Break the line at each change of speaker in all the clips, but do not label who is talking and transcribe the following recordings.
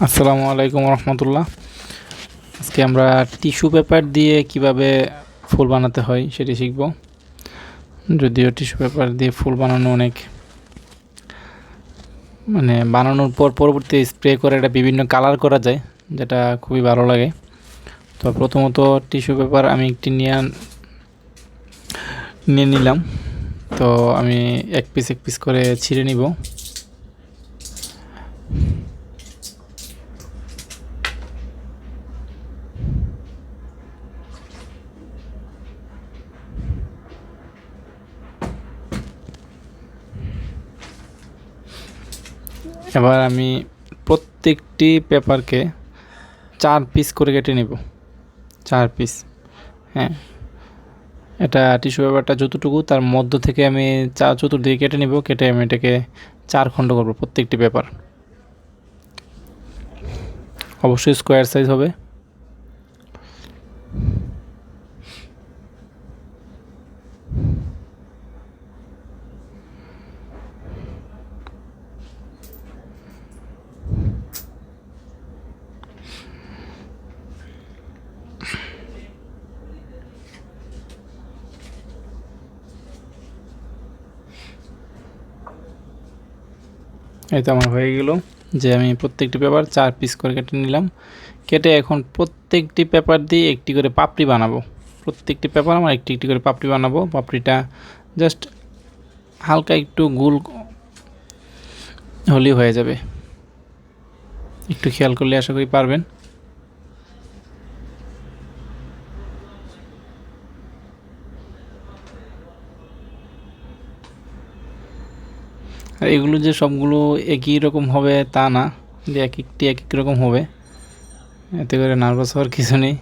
আসসালামু আলাইকুম রহমতুল্লাহ। আজকে আমরা টিস্যু পেপার দিয়ে কিভাবে ফুল বানাতে হয় সেটি শিখব। যদিও টিস্যু পেপার দিয়ে ফুল বানানো অনেক বানানোর পর পরবর্তী স্প্রে করে এটা বিভিন্ন কালার করা যায়, যেটা খুবই ভালো লাগে। তো প্রথমত টিস্যু পেপার আমি একটি নিয়ে নিলাম। তো আমি এক পিস করে ছিঁড়ে নিব। এবার আমি প্রত্যেকটি পেপারকে 4 পিস করে কেটে নেব। 4 পিস, হ্যাঁ। এটা টিস্যু পেপারটা যতটুকু তার মধ্য থেকে আমি চতুর্দিকে কেটে নেব। কেটে আমি এটাকে 4 খণ্ড করব প্রত্যেকটি পেপার। অবশ্যই স্কোয়ার সাইজ হবে। এই তো আমার হয়ে গেল যে আমি প্রত্যেকটি পেপার 4 পিস করে কেটে নিলাম। কেটে এখন প্রত্যেকটি পেপার দিয়ে একটি করে পাপড়ি বানাবো। প্রত্যেকটি পেপার আমার একটি একটি করে পাপড়ি বানাবো। পাপড়িটা জাস্ট হালকা একটু গোল হলেই হয়ে যাবে। একটু খেয়াল করলে আশা করি পারবেন। আর এগুলো যে সবগুলো একই রকম হবে তা না, যে এক একটি এক এক রকম হবে, এতে করে নার্ভাস হওয়ার কিছু নেই।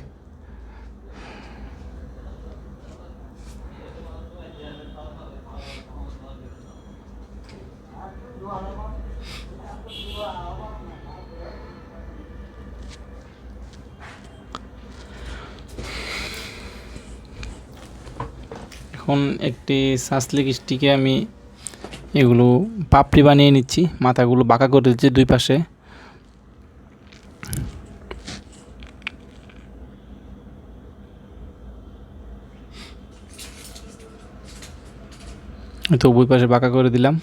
এখন একটি সাসলিক স্টিকে আমি এগুলো পাপড়ি বানিয়ে নিচ্ছি। মাথাগুলো বাঁকা করে দিচ্ছি দুই পাশে। তো উভয় পাশে বাঁকা করে দিলাম।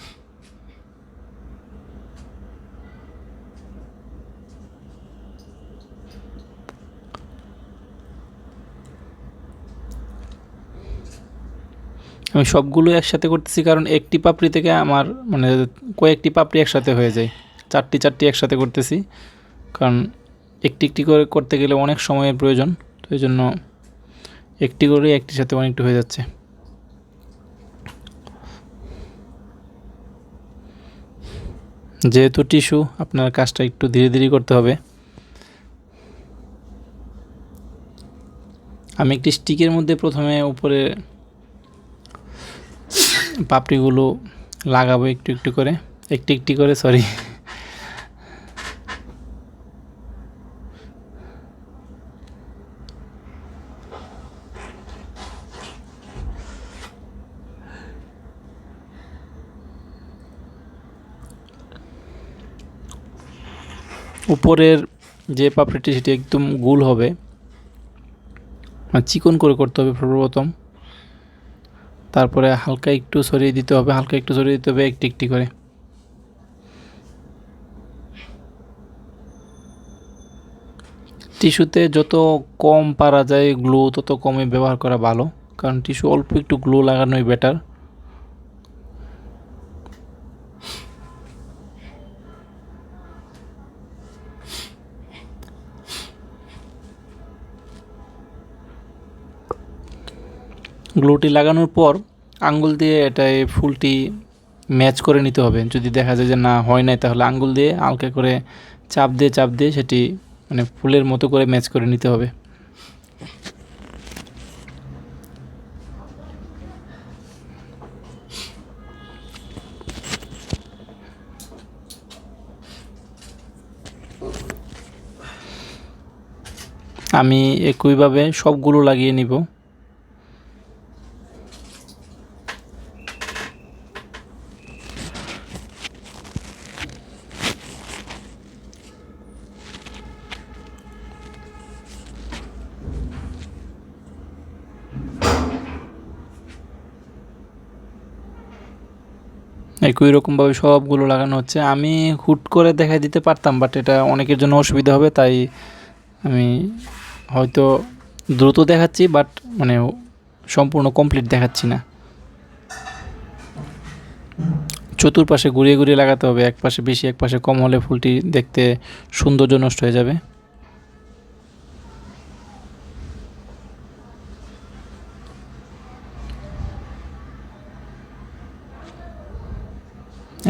আমি সবগুলো একসাথে করতেছি কারণ একটি পাপড়ি থেকে আমার কয়েকটি পাপড়ি একসাথে হয়ে যায়। চারটি চারটি একসাথে করতেছি কারণ একটি একটি করে করতে গেলে অনেক সময়ের প্রয়োজন। তো এই জন্য একটি করে একটির সাথে অনেকটা হয়ে যাচ্ছে। যেহেতু টিস্যু, আপনার কাজটা একটু ধীরে ধীরে করতে হবে। আমি একটি স্টিকের মধ্যে প্রথমে উপরে পাপড়িগুলো লাগাবো একটু একটু করে, একটি একটি করে, সরি। উপরের যে পাপড়িটি সেটি একদম গোল হবে, চিকন করে করতে হবে সর্বপ্রথম। তারপরে হালকা একটু সরিয়ে দিতে হবে, হালকা একটু সরিয়ে দিতে হবে একটি একটি করে। টিস্যুতে যত কম পারা যায় গ্লু তত কমে ব্যবহার করা ভালো, কারণ টিস্যু অল্প একটু গ্লু লাগানোই বেটার। গ্লুটি লাগানোর পর আঙ্গুল দিয়ে এই ফুলটি ম্যাচ করে নিতে হবে। যদি দেখা যায় যে না হয় নাই, তাহলে আঙ্গুল দিয়ে হালকা করে চাপ দিয়ে সেটি ফুলের মতো করে ম্যাচ করে নিতে হবে। আমি একইভাবে সবগুলো লাগিয়ে নিব। একই রকমভাবে সবগুলো লাগানো হচ্ছে। আমি হুট করে দেখাই দিতে পারতাম, বাট এটা অনেকের জন্য অসুবিধা হবে, তাই আমি হয়তো দ্রুত দেখাচ্ছি, বাট মানে সম্পূর্ণ কমপ্লিট দেখাচ্ছি না। চতুর্পাশে ঘুরিয়ে ঘুরিয়ে লাগাতে হবে, এক পাশে বেশি এক পাশে কম হলে ফুলটি দেখতে সৌন্দর্য নষ্ট হয়ে যাবে।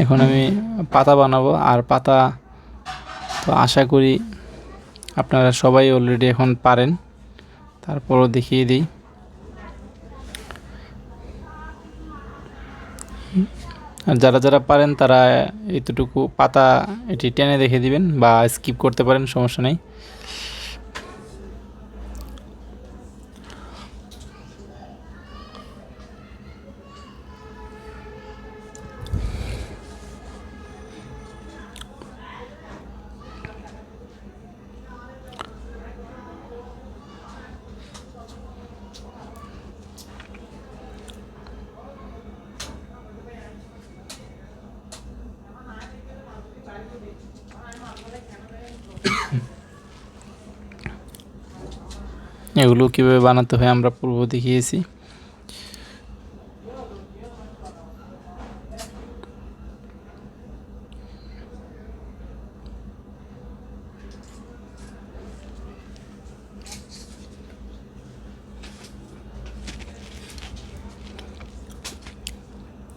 এখন আমি পাতা বানাবো, আর পাতা তো আশা করি আপনারা সবাই অলরেডি এখন পারেন, তারপরও দেখিয়ে দিই। আর যারা যারা পারেন তারা এতটুকু পাতা এটি টেনে দেখে দিবেন বা স্কিপ করতে পারেন, সমস্যা নেই। এগুলো কীভাবে বানাতে হয় আমরা পূর্ব দেখিয়েছি।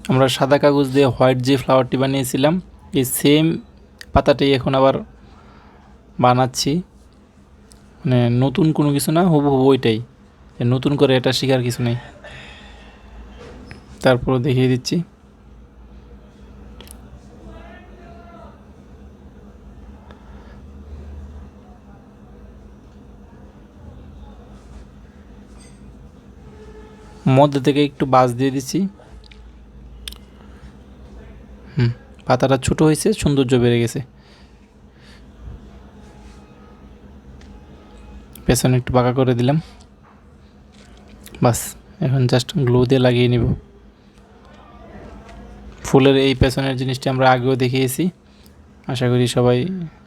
আমরা সাদা কাগজ দিয়ে হোয়াইট যে ফ্লাওয়ারটি বানিয়েছিলাম, এই সেম পাতাটাই এখন আবার বানাচ্ছি। মানে নতুন কোনো কিছু না, হুবহু ওইটাই, নতুন করে এটা শেখার কিছু নেই। তারপর দেখিয়ে দিচ্ছি। মধ্যে থেকে একটু বাঁশ দিয়ে দিচ্ছি। পাতাটা ছোট হয়েছে, সৌন্দর্য বেড়ে গেছে। পেছনে একটু বাঁকা করে দিলাম, বাস। এখন জাস্ট গ্লু দিয়ে লাগিয়ে নিব। ফুলের এই পেছনের জিনিসটি আমরা আগেও দেখিয়েছি, আশা করি সবাই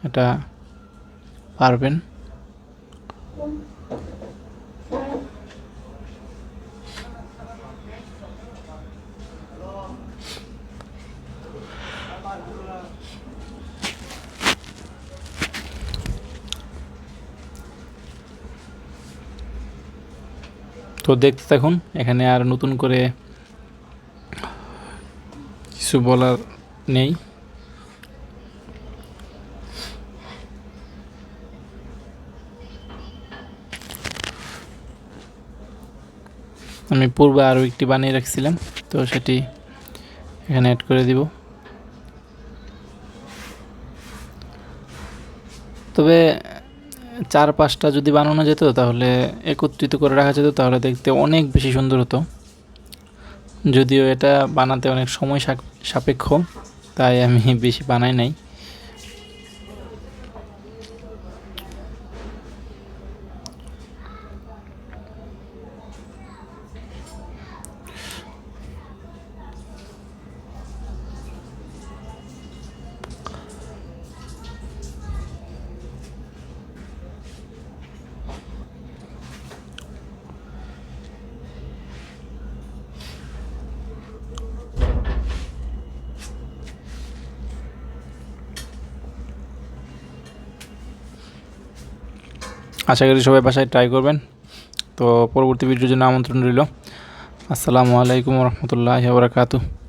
এটা পারবেন। তো দেখতে থাকুন, এখানে আর নতুন করে কিছু বলার নেই। আমি পূর্বে আরও একটি বানিয়ে রাখছিলাম, তো সেটি এখানে অ্যাড করে দিব। তবে 4-5টা যদি বানানো যেত, তাহলে একত্রিত করে রাখা যেত, তাহলে দেখতে অনেক বেশি সুন্দর হতো। যদিও এটা বানাতে অনেক সময় সাপেক্ষ, তাই আমি বেশি বানাই নাই। আশা করি সবাই বাসায় ট্রাই করবেন। তো পরবর্তী ভিডিওর জন্য আমন্ত্রণ রইল। আসসালামু আলাইকুম রহমতুল্লাহি ওয়া বারাকাতুহু।